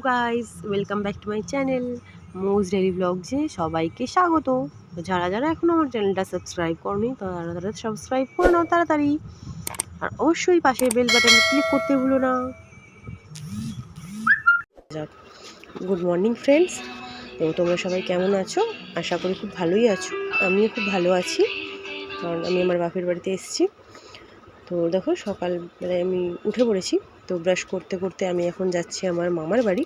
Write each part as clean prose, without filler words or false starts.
Guys, welcome back to my channel Moj daily ব্লগসে সবাইকে স্বাগত। তো যারা যারা এখনও আমার চ্যানেলটা সাবস্ক্রাইব করনি তারা সাবস্ক্রাইব করে নাও তাড়াতাড়ি, আর অবশ্যই পাশের বেল বাটনে ক্লিক করতে ভুলো না। Good morning friends. তো তোমরা সবাই কেমন আছো? আশা করি খুব ভালোই আছো। আমিও খুব ভালো আছি, কারণ আমি আমার বাপের বাড়িতে এসেছি। তো দেখো, সকালবেলায় আমি উঠে পড়েছি। তো ব্রাশ করতে করতে আমি এখন যাচ্ছি আমার মামার বাড়ি।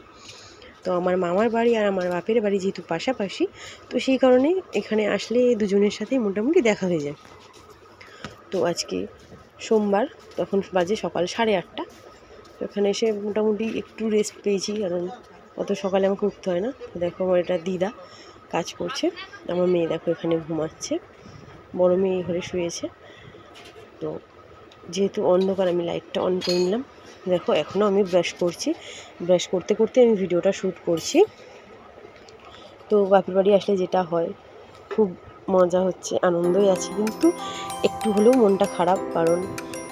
তো আমার মামার বাড়ি আর আমার বাপের বাড়ি যেহেতু পাশাপাশি, তো সেই কারণে এখানে আসলে দুজনের সাথেই মোটামুটি দেখা হয়ে যায়। তো আজকে সোমবার, তখন বাজে সকাল 8:30। তো এখানে এসে মোটামুটি একটু রেস্ট পেয়েছি, কারণ অত সকালে আমাকে উঠতে হয় না। দেখো, আমার এটা দিদা কাজ করছে, আমার মেয়ে দেখো এখানে ঘুমাচ্ছে, বড় মেয়ে ঘরে শুয়েছে। তো যেহেতু অন্ধকার, আমি লাইটটা অন করে নিলাম। দেখো, এখনও আমি ব্রাশ করছি, ব্রাশ করতে করতে আমি ভিডিওটা শ্যুট করছি। তো বাপের বাড়ি আসলে যেটা হয়, খুব মজা হচ্ছে, আনন্দই আছে, কিন্তু একটু হলেও মনটা খারাপ, কারণ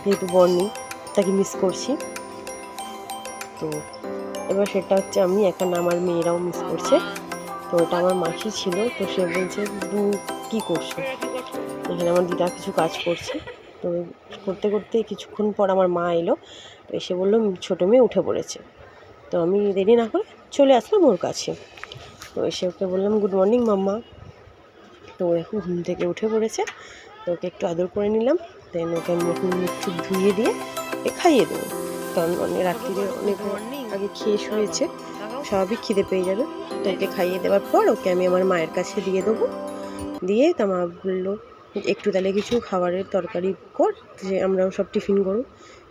যেহেতু বর নেই, তাকে মিস করছি। তো এবার সেটা হচ্ছে আমি একা না, আমার মেয়েরাও মিস করছে। তো এটা আমার মাসি ছিল, তো সে বলছে তুমি কী করছো এখানে? আমার দিদা কিছু কাজ করছে। তো করতে করতে কিছুক্ষণ পর আমার মা এলো, তো এসে বললো ছোটো মেয়ে উঠে পড়েছে। তো আমি দেরি না করে চলে আসলাম ওর কাছে। তো এসে ওকে বললাম গুড মর্নিং মাম্মা। তো এখন ঘুম থেকে উঠে পড়েছে, তো ওকে একটু আদর করে নিলাম। দেন ওকে আমি এখন মুখ টুক ধুয়ে দিয়ে খাইয়ে দেবো, কারণ রাত্রিরে অনেক আগে খেয়ে শুয়েছে, স্বাভাবিক খিদে পেয়ে যাবে। তো ওকে খাইয়ে দেওয়ার পর ওকে আমি আমার মায়ের কাছে দিয়ে দেবো। দিয়ে তা মা বললো একটু তাহলে কিছু খাবারের তরকারি কর, যে আমরাও সব টিফিন করো।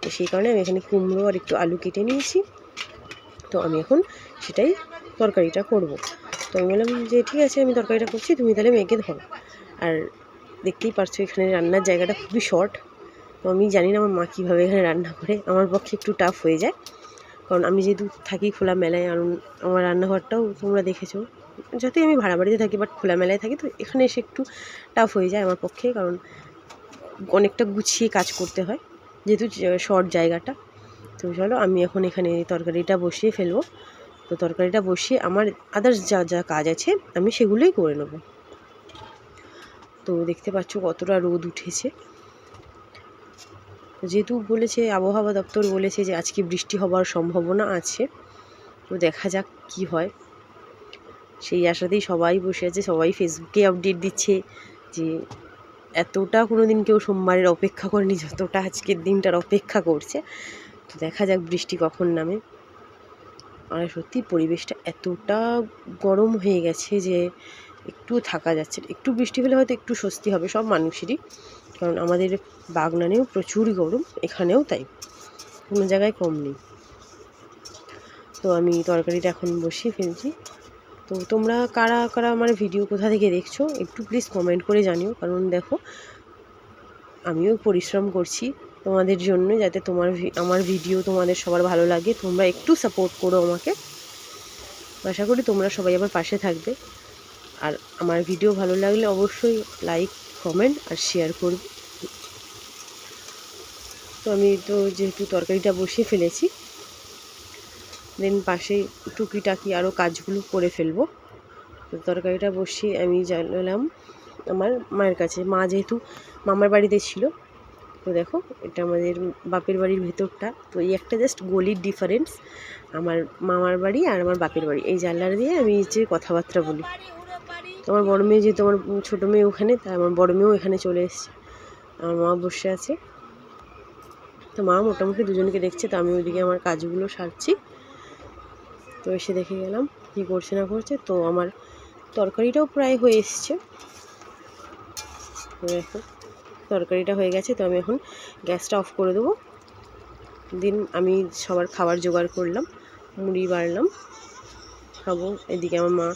তো সেই কারণে আমি এখানে কুমড়ো আর একটু আলু কেটে নিয়েছি। তো আমি এখন সেটাই তরকারিটা করব। তো আমি বললাম যে ঠিক আছে, আমি তরকারিটা করছি, তুমি তাহলে মেয়েকে ধরো। আর দেখতেই পারছো এখানে রান্নার জায়গাটা খুবই শর্ট। তো আমি জানি না আমার মা কীভাবে এখানে রান্না করে, আমার পক্ষে একটু টাফ হয়ে যায়, কারণ আমি যেহেতু থাকি খোলামেলায়। আর আমার রান্নাঘরটাও তোমরা দেখেছো, যতই আমি ভাড়া বাড়িতে থাকি বাট খোলামেলায় থাকি, তো এখানে এসে একটু টাফ হয়ে যায় আমার পক্ষে, কারণ অনেকটা গুছিয়ে কাজ করতে হয় যেহেতু শর্ট জায়গাটা। তো চলো, আমি এখন এখানে তরকারিটা বসিয়ে ফেলবো। তো তরকারিটা বসিয়ে আমার আদার্স যা যা কাজ আছে আমি সেগুলোই করে নেব। তো দেখতে পাচ্ছ কতটা রোদ উঠেছে। যেহেতু বলেছে, আবহাওয়া দপ্তর বলেছে যে আজকে বৃষ্টি হবার সম্ভাবনা আছে। তো দেখা যাক কি হয়, সেই আশাতেই সবাই বসে আছে। সবাই ফেসবুকে আপডেট দিচ্ছে যে এতটা কোনো দিন কেউ সোমবারের অপেক্ষা করেনি যতটা আজকের দিনটার অপেক্ষা করছে। তো দেখা যাক বৃষ্টি কখন নামে। আর সত্যি পরিবেশটা এতটা গরম হয়ে গেছে যে একটু থাকা যাচ্ছে না। একটু বৃষ্টি হলে হয়তো একটু স্বস্তি হবে সব মানুষেরই, কারণ আমাদের বাগনানেও প্রচুর গরম, এখানেও তাই, কোনো জায়গায় কম নেই। তো আমি তরকারিটা এখন বসিয়ে ফেলছি। তো তোমরা কারা কারা আমার ভিডিও কোথা থেকে দেখছো একটু প্লিজ কমেন্ট করে জানিও, কারণ দেখো আমিও পরিশ্রম করছি তোমাদের জন্য, যাতে আমার ভিডিও তোমাদের সবার ভালো লাগে। তোমরা একটু সাপোর্ট করো আমাকে, আশা করি তোমরা সবাই আমার পাশে থাকবে। আর আমার ভিডিও ভালো লাগলে অবশ্যই লাইক, কমেন্ট আর শেয়ার করবে। তো আমি তো যেহেতু তরকারিটা বসিয়ে ফেলেছি, দেন পাশে টুকিটাকি আরও কাজগুলো করে ফেলবো। তো তরকারিটা বসিয়ে আমি জানালাম আমার মায়ের কাছে। মা যেহেতু মামার বাড়িতে ছিল, তো দেখো এটা আমাদের বাপের বাড়ির ভেতরটা। তো এই একটা জাস্ট গলির ডিফারেন্স, আমার মামার বাড়ি আর আমার বাপের বাড়ি। এই জানলাটা দিয়ে আমি যে কথাবার্তা বলি। তো আমার বড় মেয়ে, যেহেতু আমার ছোটো মেয়ে ওখানে, তাই আমার বড় মেয়েও এখানে চলে এসেছে, আমার মা বসে আছে। তো মা মোটামুটি দুজনকে দেখছে, তো আমি ওইদিকে আমার কাজগুলো সারছি। তো এসে দেখে গেলাম কী করছে না করছে। তো আমার তরকারিটাও প্রায় হয়ে এসছে। তো এখন তরকারিটা হয়ে গেছে, তো আমি এখন গ্যাসটা অফ করে দেবো। দিন আমি সবার খাবার জোগাড় করলাম, মুড়ি বাড়লাম, খাবো। এদিকে আমার মা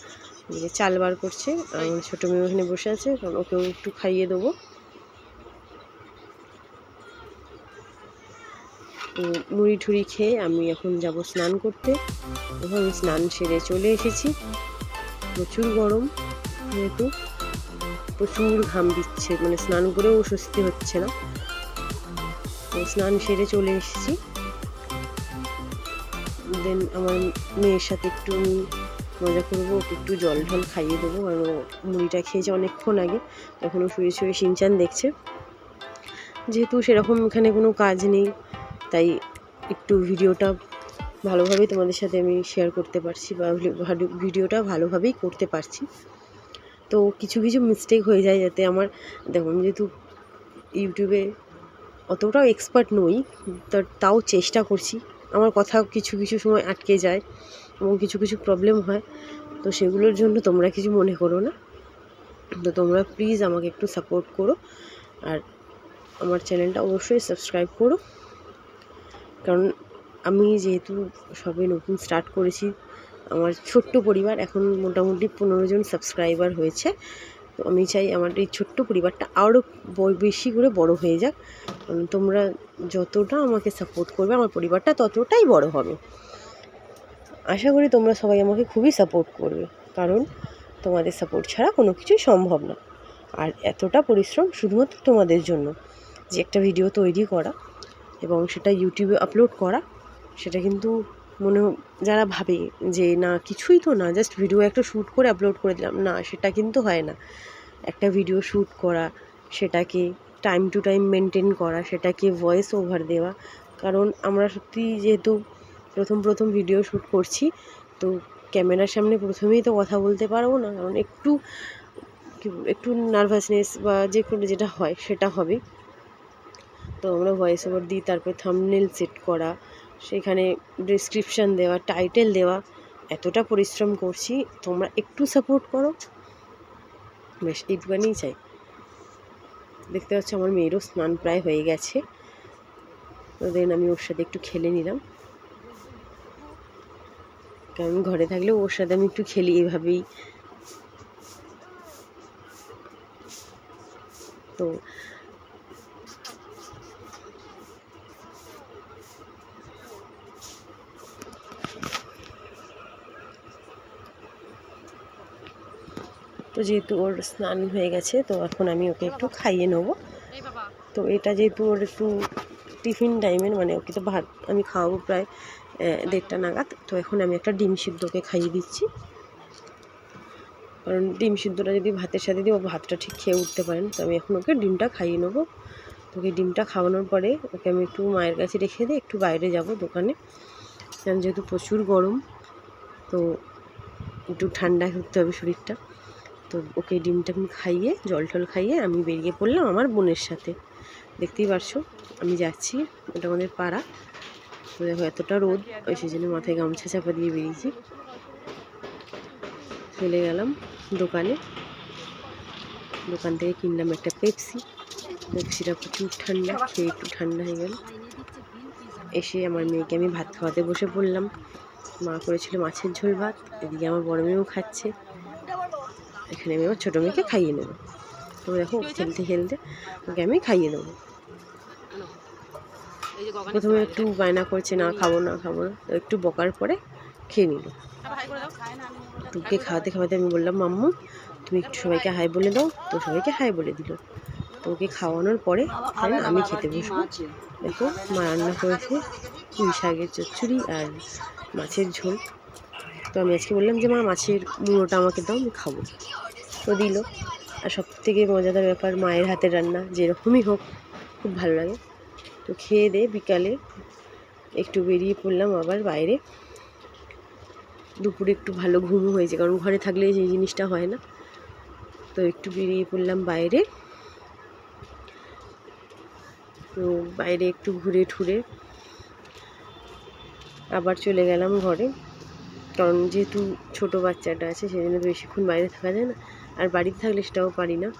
এদিকে চাল বার করছে, আর আমার ছোটো মেয়ে ওখানে বসে আছে, কারণ ওকেও একটু খাইয়ে দেবো। মুড়ি ঠুড়ি খেয়ে আমি এখন যাব স্নান করতে। এখন আমি স্নান সেরে চলে এসেছি। প্রচুর গরম, যেহেতু প্রচুর ঘাম দিচ্ছে, মানে স্নান করেও স্বস্তি হচ্ছে না। তো স্নান সেরে চলে এসেছি। দেন আমার মেয়ের সাথে একটু মজা করবো, ওকে একটু জল ঢল খাইয়ে দেবো, কারণ ও মুড়িটা খেয়েছে অনেকক্ষণ আগে, তখন ও শুয়ে শুয়ে শিনচান দেখছে। যেহেতু সেরকম এখানে কোনো কাজ নেই, তাই একটু ভিডিওটা ভালোভাবেই তোমাদের সাথে আমি শেয়ার করতে পারছি, বা ভিডিওটা ভালোভাবেই করতে পারছি। তো কিছু কিছু মিস্টেক হয়ে যায়, যাতে আমার, দেখুন যেহেতু ইউটিউবে অতটাও এক্সপার্ট নই, তাও চেষ্টা করছি। আমার কথা কিছু কিছু সময় আটকে যায় এবং কিছু কিছু প্রবলেম হয়, তো সেগুলোর জন্য তোমরা কিছু মনে করো না। তো তোমরা প্লিজ আমাকে একটু সাপোর্ট করো, আর আমার চ্যানেলটা অবশ্যই সাবস্ক্রাইব করো, কারণ আমি যেহেতু সবে নতুন স্টার্ট করেছি, আমার ছোট্ট পরিবার, এখন মোটামুটি 15 জন সাবস্ক্রাইবার হয়েছে। তো আমি চাই আমার এই ছোট্ট পরিবারটা আরও বেশি করে বড় হয়ে যাক, কারণ তোমরা যতটা আমাকে সাপোর্ট করবে আমার পরিবারটা ততটাই বড় হবে। আশা করি তোমরা সবাই আমাকে খুবই সাপোর্ট করবে, কারণ তোমাদের সাপোর্ট ছাড়া কোনো কিছুই সম্ভব না। আর এতটা পরিশ্রম শুধুমাত্র তোমাদের জন্য, যে একটা ভিডিও তৈরি করা এবং সেটা ইউটিউবে আপলোড করা, সেটা কিন্তু যারা ভাবে যে না কিছুই তো না, জাস্ট ভিডিও একটা শ্যুট করে আপলোড করে দিলাম, না, সেটা কিন্তু হয় না। একটা ভিডিও শ্যুট করা, সেটাকে টাইম টু টাইম মেনটেন করা, সেটাকে ভয়েস ওভার দেওয়া, কারণ আমরা সত্যি যেহেতু প্রথম ভিডিও শ্যুট করছি, তো ক্যামেরার সামনে প্রথমেই তো কথা বলতে পারবো না, কারণ একটু নার্ভাসনেস বা যে কোনো যেটা হয় সেটা হবে। তো আমরা ভয়েস ওভার দিই, তারপর থাম্বনেল সেট করা, সেখানে ডেসক্রিপশান দেওয়া, টাইটেল দেওয়া, এতটা পরিশ্রম করছি, তোমরা একটু সাপোর্ট করো, বেশ এইটুখানেই চাই। দেখতে পাচ্ছ আমার মেয়েরও স্নান প্রায় হয়ে গেছে, তো দেন আমি ওর সাথে একটু খেলে নিলাম, কারণ ঘরে থাকলে ওর সাথে আমি একটু খেলি এভাবেই। তো যেহেতু ওর স্নান হয়ে গেছে, তো এখন আমি ওকে একটু খাইয়ে নেবো। তো এটা যেহেতু ওর একটু টিফিন টাইমের, মানে ওকে তো ভাত আমি খাওয়াবো প্রায় 1:30টা নাগাদ, তো এখন আমি একটা ডিম সিদ্ধ ওকে খাইয়ে দিচ্ছি, কারণ ডিম সিদ্ধটা যদি ভাতের সাথে দিই ও ভাতটা ঠিক খেয়ে উঠতে পারেন। তো আমি এখন ওকে ডিমটা খাইয়ে নেবো। ওকে ডিমটা খাওয়ানোর পরে ওকে আমি একটু মায়ের কাছে রেখে দিয়ে একটু বাইরে যাব দোকানে, কারণ যেহেতু প্রচুর গরম, তো একটু ঠান্ডা করতে হবে শরীরটা। তো ওকে ডিমটা আমি খাইয়ে, জল টল খাইয়ে আমি বেরিয়ে পড়লাম আমার বোনের সাথে। দেখতেই পারছো আমি যাচ্ছি, ওটা আমাদের পাড়া। তো দেখো এতটা রোদ, ওই সেজন্য মাথায় গামছা চাপা দিয়ে বেরিয়েছি। চলে গেলাম দোকান থেকে কিনলাম একটা পেপসিটা প্রচুর ঠান্ডা, খেয়ে একটু ঠান্ডা হয়ে গেল। এসে আমার মেয়েকে আমি ভাত খাওয়াতে বসে পড়লাম। মা করেছিল মাছের ঝোল ভাত, এদিকে আমার বড় মেয়েও খাচ্ছে। এখানে আমি আমার ছোটো মেয়েকে খাইয়ে নেবো। তো দেখো খেলতে খেলতে ওকে আমি খাইয়ে দেবো। প্রথমে একটু বায়না করছে, না খাবো না, একটু বকার পরে খেয়ে নিল। তোকে খাওয়াতে খাওয়াতে আমি বললাম, মাম্মু তুমি একটু সবাইকে হাই বলে দাও, তো সবাইকে হাই বলে দিল। তো ওকে খাওয়ানোর পরে আমি খেতে বসবো। দেখো মা রান্না করেছে পুঁই শাকের চচ্চড়ি আর মাছের ঝোল। তো আমি আজকে বললাম যে মা মাছের মুড়োটা আমাকে দাও, আমি খাবো। তো দিল। আর সবথেকে মজাদার ব্যাপার, মায়ের হাতের রান্না যেরকমই হোক খুব ভালো লাগে। তো খেয়ে দিয়ে বিকালে একটু বেরিয়ে পড়লাম আবার বাইরে। দুপুরে একটু ভালো ঘুমও হয়েছে, কারণ ঘরে থাকলে সেই জিনিসটা হয় না। তো একটু বেরিয়ে পড়লাম বাইরে। তো বাইরে একটু ঘুরে ঠুরে আবার চলে গেলাম ঘরে, কারণ যেহেতু ছোটো বাচ্চাটা আছে সেই জন্য বেশিক্ষণ বাইরে থাকা যায় না, আর বাড়িতে থাকলে সেটাও পারি না।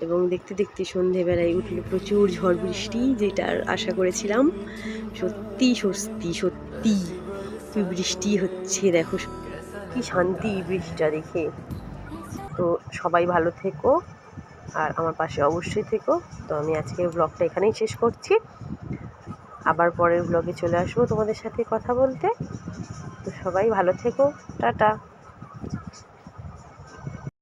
এবং দেখতে দেখতে সন্ধেবেলায় উঠলো প্রচুর ঝড় বৃষ্টি, যেটার আশা করেছিলাম। সত্যি বৃষ্টি হচ্ছে, দেখো কি শান্তি বৃষ্টিটা দেখে। তো সবাই ভালো থেকো আর আমার পাশে অবশ্যই থেকো। তো আমি আজকে ব্লগটা এখানেই শেষ করছি, আবার পরের ব্লগে চলে আসবো তোমাদের সাথে কথা বলতে। তো সবাই ভালো থেকো, টাটা।